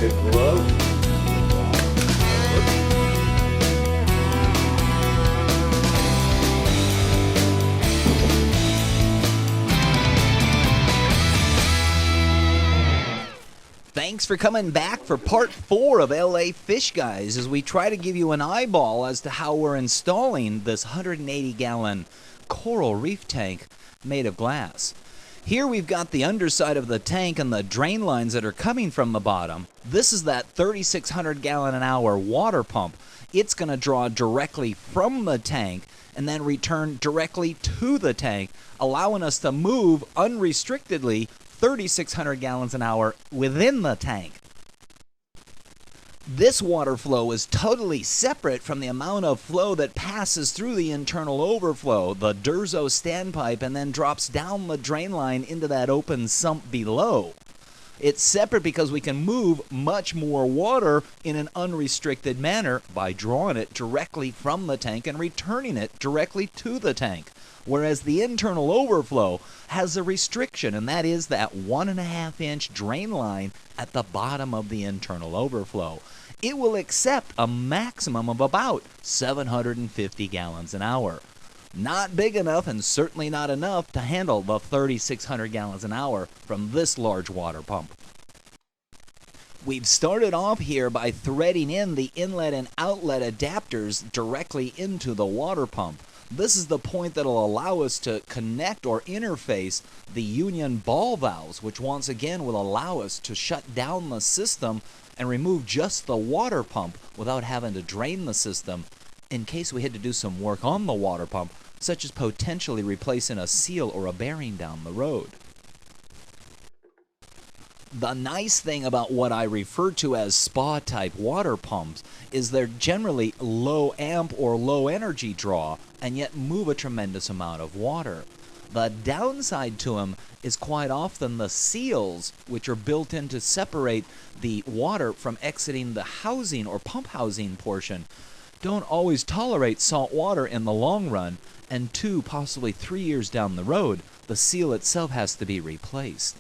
good glove. Thanks for coming back for part 4 of LA Fishguys as we try to give you an eyeball as to how we're installing this 180-gallon coral reef tank made of glass. Here we've got the underside of the tank and the drain lines that are coming from the bottom. This is that 3,600 gallon an hour water pump. It's going to draw directly from the tank and then return directly to the tank, allowing us to move unrestrictedly 3,600 gallons an hour within the tank. This water flow is totally separate from the amount of flow that passes through the internal overflow, the Durzo standpipe, and then drops down the drain line into that open sump below. It's separate because we can move much more water in an unrestricted manner by drawing it directly from the tank and returning it directly to the tank. Whereas the internal overflow has a restriction, and that is that 1.5-inch drain line at the bottom of the internal overflow. It will accept a maximum of about 750 gallons an hour. Not big enough and certainly not enough to handle the 3,600 gallons an hour from this large water pump. We've started off here by threading in the inlet and outlet adapters directly into the water pump. This is the point that will allow us to connect or interface the union ball valves, which once again will allow us to shut down the system and remove just the water pump without having to drain the system in case we had to do some work on the water pump, such as potentially replacing a seal or a bearing down the road. The nice thing about what I refer to as spa-type water pumps is they're generally low amp or low energy draw and yet move a tremendous amount of water. The downside to them is quite often the seals, which are built in to separate the water from exiting the housing or pump housing portion, don't always tolerate salt water in the long run, and 2, possibly 3 years down the road, the seal itself has to be replaced.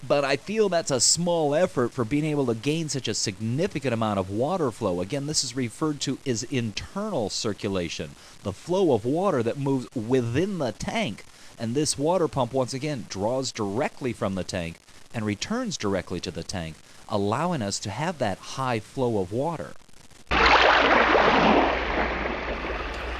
But I feel that's a small effort for being able to gain such a significant amount of water flow. Again, this is referred to as internal circulation, the flow of water that moves within the tank. And this water pump, once again, draws directly from the tank and returns directly to the tank, allowing us to have that high flow of water.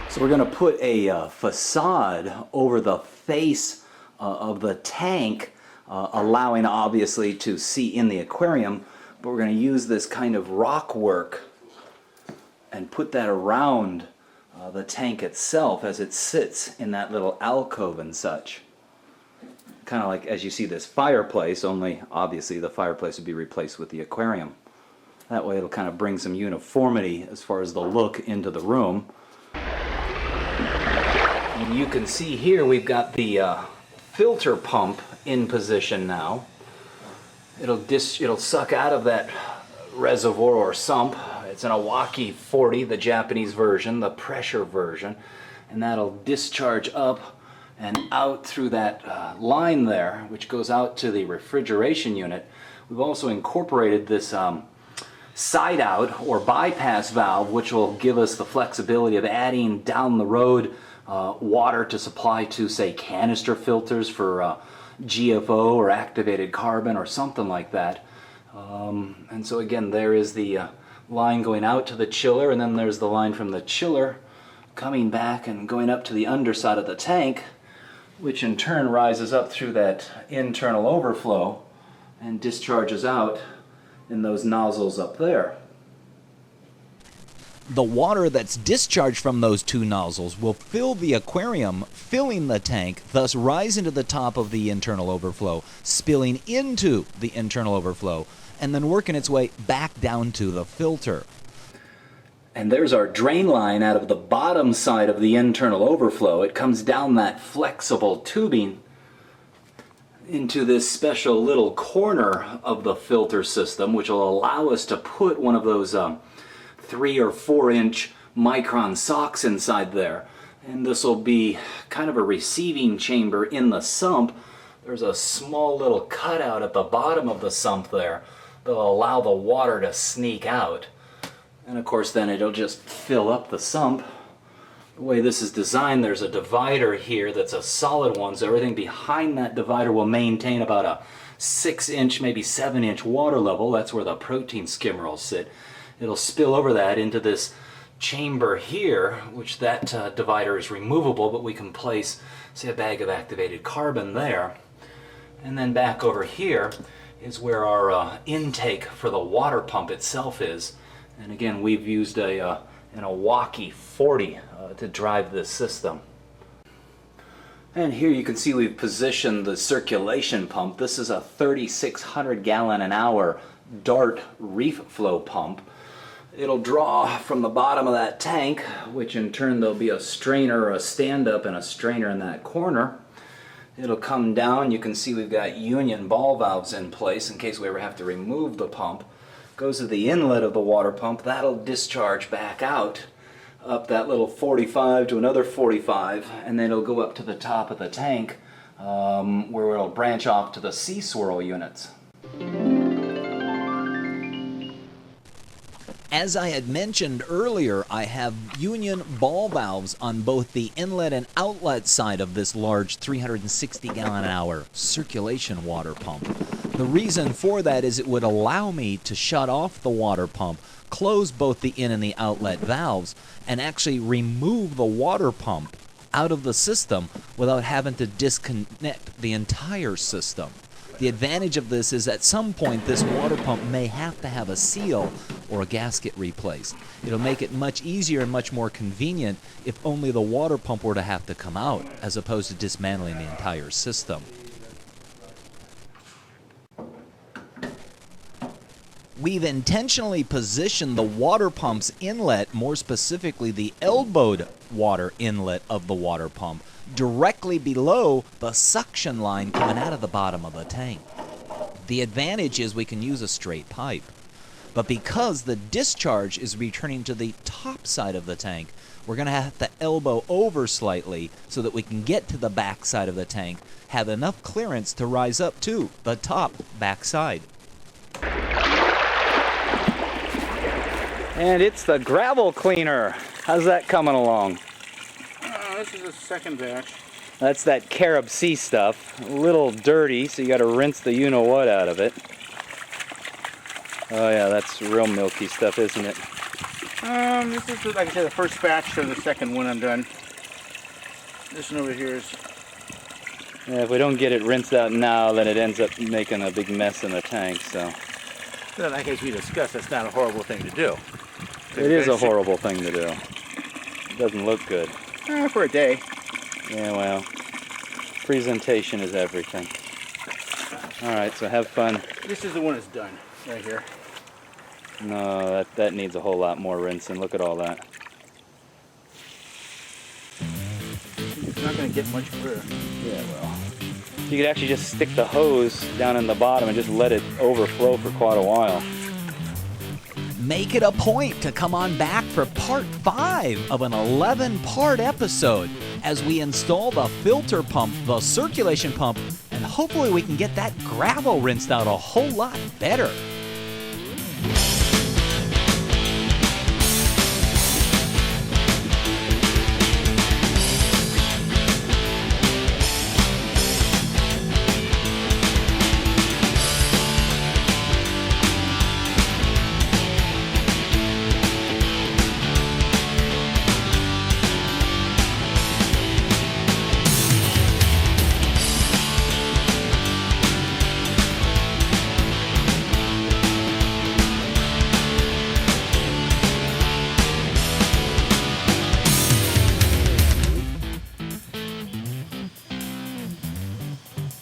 So we're going to put a facade over the face of the tank, allowing obviously to see in the aquarium, but we're going to use this kind of rock work and put that around the tank itself as it sits in that little alcove and such. Kind of like as you see this fireplace, only obviously the fireplace would be replaced with the aquarium. That way it'll kind of bring some uniformity as far as the look into the room. And you can see here we've got the filter pump in position now. It'll suck out of that reservoir or sump. It's an Awaki 40, the Japanese version, the pressure version, and that'll discharge up and out through that line there, which goes out to the refrigeration unit. We've also incorporated this side out or bypass valve, which will give us the flexibility of adding down the road water to supply to, say, canister filters for GFO or activated carbon or something like that. And so again, there is the line going out to the chiller, and then there's the line from the chiller coming back and going up to the underside of the tank, which in turn rises up through that internal overflow and discharges out in those nozzles up there. The water that's discharged from those 2 nozzles will fill the aquarium, filling the tank, thus rising to the top of the internal overflow, spilling into the internal overflow, and then working its way back down to the filter. And there's our drain line out of the bottom side of the internal overflow. It comes down that flexible tubing into this special little corner of the filter system, which will allow us to put one of those 3 or 4 inch micron socks inside there. And this will be kind of a receiving chamber in the sump. There's a small little cutout at the bottom of the sump there They'll allow the water to sneak out. And of course then it'll just fill up the sump. The way this is designed, there's a divider here that's a solid one, so everything behind that divider will maintain about a 6-inch, maybe 7-inch water level. That's where the protein skimmer will sit. It'll spill over that into this chamber here, which that divider is removable, but we can place, say, a bag of activated carbon there. And then back over here is where our intake for the water pump itself is. And again, we've used an Milwaukee 40 to drive this system. And here you can see we've positioned the circulation pump. This is a 3,600 gallon an hour Dart reef flow pump. It'll draw from the bottom of that tank, which in turn there'll be a strainer or a stand-up and a strainer in that corner. It'll come down. You can see we've got union ball valves in place in case we ever have to remove the pump. Goes to the inlet of the water pump. That'll discharge back out up that little 45 to another 45, and then it'll go up to the top of the tank where it'll branch off to the sea swirl units. As I had mentioned earlier, I have union ball valves on both the inlet and outlet side of this large 360 gallon an hour circulation water pump. The reason for that is it would allow me to shut off the water pump, close both the in and the outlet valves, and actually remove the water pump out of the system without having to disconnect the entire system. The advantage of this is at some point this water pump may have to have a seal or a gasket replaced. It'll make it much easier and much more convenient if only the water pump were to have to come out as opposed to dismantling the entire system. We've intentionally positioned the water pump's inlet, more specifically the elbowed water inlet of the water pump, directly below the suction line coming out of the bottom of the tank. The advantage is we can use a straight pipe. But because the discharge is returning to the top side of the tank, we're going to have to elbow over slightly so that we can get to the back side of the tank, have enough clearance to rise up to the top back side. And it's the gravel cleaner. How's that coming along? This is a second batch. That's that carob sea stuff. A little dirty, so you got to rinse the you-know-what out of it. Oh yeah, that's real milky stuff, isn't it? This is, like I said, the first batch of the second one I'm done. This one over here is... Yeah, if we don't get it rinsed out now, then it ends up making a big mess in the tank, so... Like as we discussed, that's not a horrible thing to do. It is a horrible thing to do. It doesn't look good. For a day. Yeah, well, presentation is everything. Alright, so have fun. This is the one that's done, right here. No, that needs a whole lot more rinsing. Look at all that. It's not going to get much clearer. Yeah, well. You could actually just stick the hose down in the bottom and just let it overflow for quite a while. Make it a point to come on back for part 5 of an 11-part episode as we install the filter pump, the circulation pump, and hopefully we can get that gravel rinsed out a whole lot better.